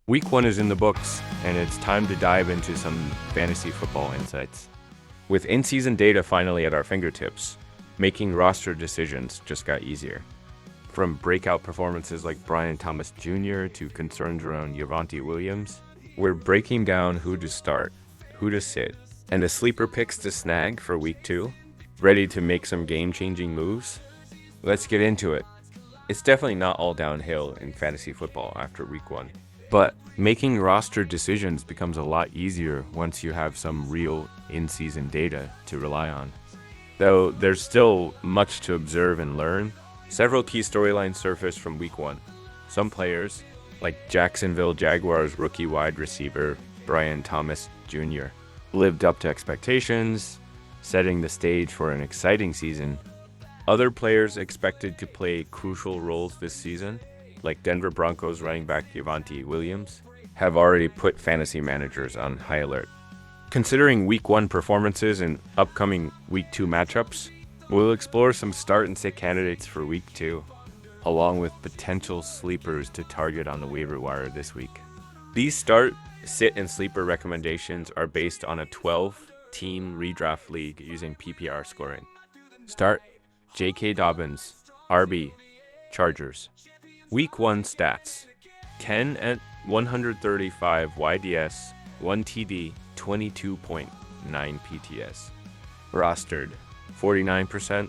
Week 1 is in the books, and it's time to dive into some fantasy football insights. With in-season data finally at our fingertips, making roster decisions just got easier. From breakout performances like Brian Thomas Jr. to concerns around Javonte Williams, we're breaking down who to start, who to sit, and the sleeper picks to snag for Week 2. Ready to make some game-changing moves? Let's get into it. It's definitely not all downhill in fantasy football after Week 1. But making roster decisions becomes a lot easier once you have some real in-season data to rely on. Though there's still much to observe and learn, several key storylines surfaced from Week 1. Some players, like Jacksonville Jaguars rookie wide receiver Brian Thomas Jr., lived up to expectations, setting the stage for an exciting season. Other players expected to play crucial roles this season, like Denver Broncos running back Javonte Williams, have already put fantasy managers on high alert. Considering Week 1 performances and upcoming Week 2 matchups, we'll explore some start and sit candidates for Week 2, along with potential sleepers to target on the waiver wire this week. These start, sit, and sleeper recommendations are based on a 12-team redraft league using PPR scoring. Start: J.K. Dobbins, RB, Chargers. Week 1 stats: 10 at 135 YDS, 1 TD, 22.9 PTS. Rostered: 49%,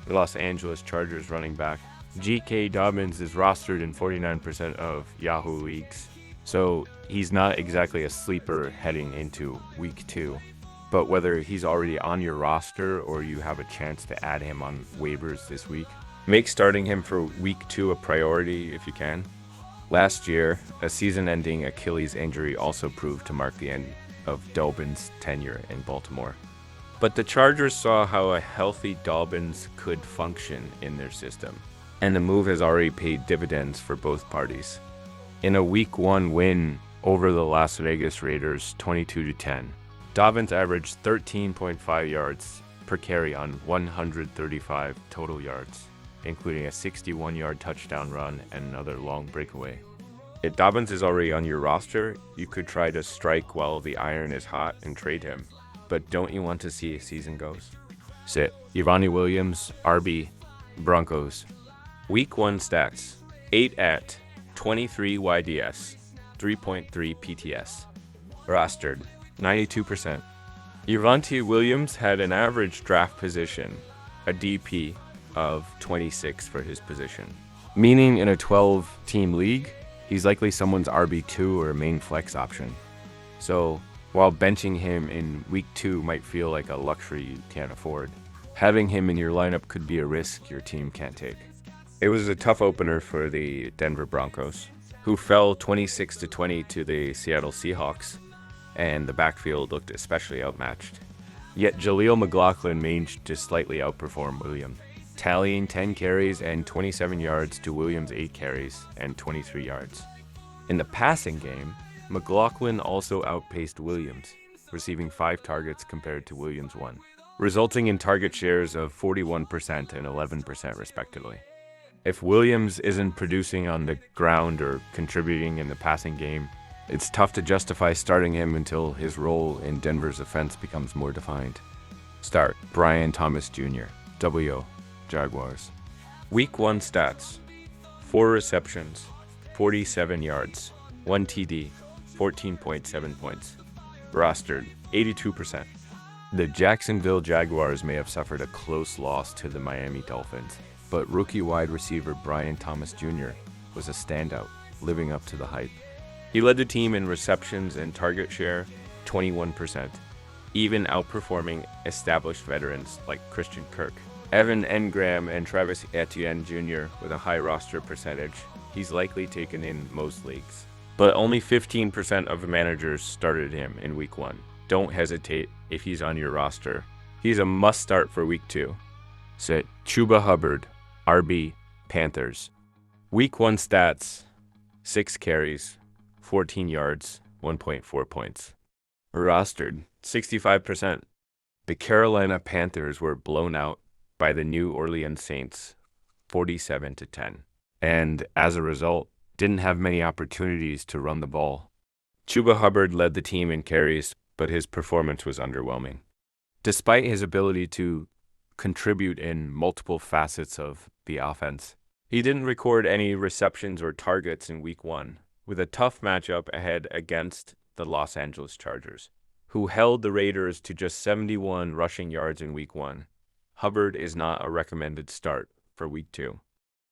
Los Angeles Chargers running back. J.K. Dobbins is rostered in 49% of Yahoo leagues, so he's not exactly a sleeper heading into Week 2. But whether he's already on your roster or you have a chance to add him on waivers this week, make starting him for Week 2 a priority if you can. Last year, a season-ending Achilles injury also proved to mark the end of Dobbins' tenure in Baltimore. But the Chargers saw how a healthy Dobbins could function in their system, and the move has already paid dividends for both parties. In a Week 1 win over the Las Vegas Raiders 22-10, Dobbins averaged 13.5 yards per carry on 135 total yards, including a 61-yard touchdown run and another long breakaway. If Dobbins is already on your roster, you could try to strike while the iron is hot and trade him. But don't you want to see a season goes? Sit: Javonte Williams, RB, Broncos. Week 1 stats: 8 at 23 YDS, 3.3 PTS. Rostered: 92%. Javonte Williams had an average draft position, a DP, of 26 for his position. Meaning in a 12-team league, he's likely someone's RB2 or main flex option. So, while benching him in Week 2 might feel like a luxury you can't afford, having him in your lineup could be a risk your team can't take. It was a tough opener for the Denver Broncos, who fell 26-20 to the Seattle Seahawks, and the backfield looked especially outmatched. Yet Jaleel McLaughlin managed to slightly outperform Williams, tallying 10 carries and 27 yards to Williams' 8 carries and 23 yards. In the passing game, McLaughlin also outpaced Williams, receiving 5 targets compared to Williams' 1, resulting in target shares of 41% and 11% respectively. If Williams isn't producing on the ground or contributing in the passing game, it's tough to justify starting him until his role in Denver's offense becomes more defined. Start: Brian Thomas Jr., WO, Jaguars. Week 1 stats: 4 receptions, 47 yards, 1 TD, 14.7 points. Rostered: 82%. The Jacksonville Jaguars may have suffered a close loss to the Miami Dolphins, but rookie wide receiver Brian Thomas Jr. was a standout, living up to the hype. He led the team in receptions and target share, 21%, even outperforming established veterans like Christian Kirk. Evan Engram and Travis Etienne Jr. with a high roster percentage. He's likely taken in most leagues. But only 15% of managers started him in Week 1. Don't hesitate if he's on your roster. He's a must-start for Week 2. Sit: Chuba Hubbard, RB, Panthers. Week 1 stats: 6 carries, 14 yards, 1.4 points. Rostered: 65%. The Carolina Panthers were blown out by the New Orleans Saints, 47-10. And as a result, didn't have many opportunities to run the ball. Chuba Hubbard led the team in carries, but his performance was underwhelming. Despite his ability to contribute in multiple facets of the offense, he didn't record any receptions or targets in Week 1, with a tough matchup ahead against the Los Angeles Chargers, who held the Raiders to just 71 rushing yards in Week 1. Hubbard is not a recommended start for Week 2.